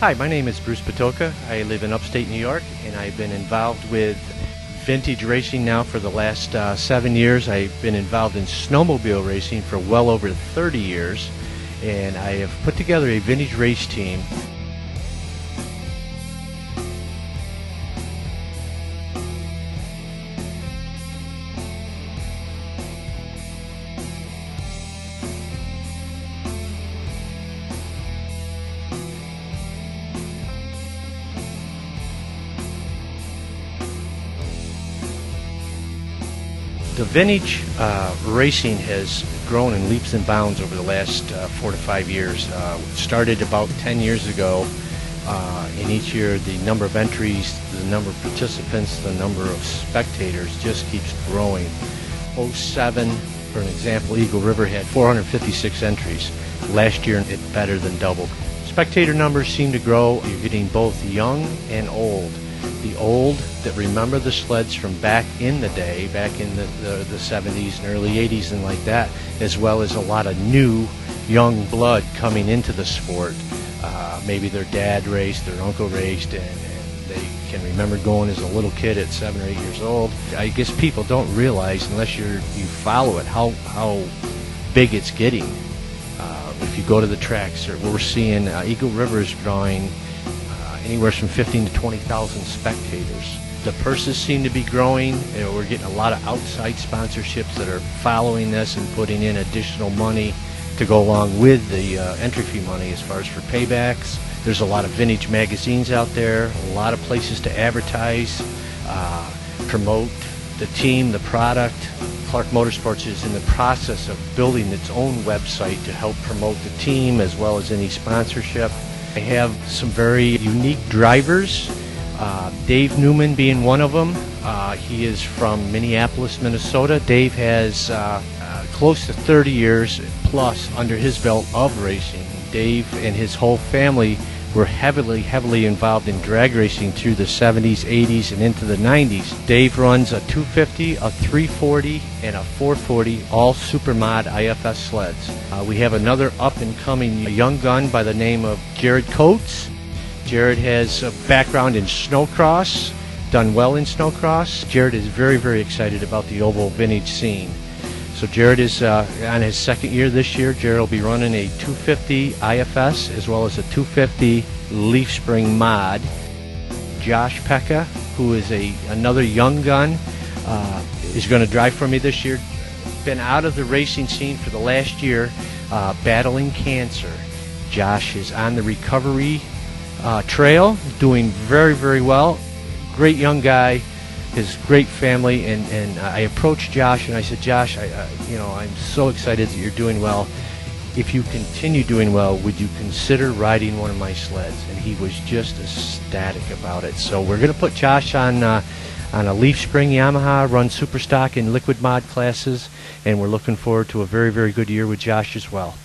Hi, my name is Bruce Patoka. I live in upstate New York, and I've been involved with vintage racing now for the last 7 years. I've been involved in snowmobile racing for well over 30 years, and I have put together a vintage race team. The vintage racing has grown in leaps and bounds over the last 4 to 5 years. Started about 10 years ago, and each year the number of entries, the number of participants, the number of spectators just keeps growing. '07, for an example, Eagle River had 456 entries. Last year it better than doubled. Spectator numbers seem to grow. You're getting both young and old. The old that remember the sleds from back in the day, back in the 70s and early 80s and like that, as well as a lot of new young blood coming into the sport. Maybe their dad raced, their uncle raced, and they can remember going as a little kid at 7 or 8 years old. I guess people don't realize, unless you follow it, how big it's getting. If you go to the tracks, we're seeing Eagle River is drawing anywhere from 15 to 20,000 spectators. The purses seem to be growing. We're getting a lot of outside sponsorships that are following this and putting in additional money to go along with the entry fee money as far as for paybacks. There's a lot of vintage magazines out there, a lot of places to advertise, promote the team, the product. Clark Motorsports is in the process of building its own website to help promote the team as well as any sponsorship. I have some very unique drivers, Dave Newman being one of them. He is from Minneapolis, Minnesota. Dave has close to 30 years plus under his belt of racing. Dave and his whole family were heavily involved in drag racing through the 70s, 80s, and into the 90s. Dave runs a 250, a 340, and a 440, all Supermod IFS sleds. We have another up-and-coming young gun by the name of Jared Coates. Jared has a background in snowcross, done well in snowcross. Jared is very excited about the oval vintage scene. So Jared is on his second year this year. Jared will be running a 250 IFS as well as a 250 Leaf Spring Mod. Josh Pekka, who is another young gun, is going to drive for me this year. Been out of the racing scene for the last year, battling cancer. Josh is on the recovery trail, doing very well. Great young guy. His great family, and I approached Josh and I said, Josh, I'm so excited that you're doing well. If you continue doing well, would you consider riding one of my sleds? And he was just ecstatic about it. So we're going to put Josh on a Leaf Spring Yamaha, run super stock in liquid mod classes, and we're looking forward to a very good year with Josh as well.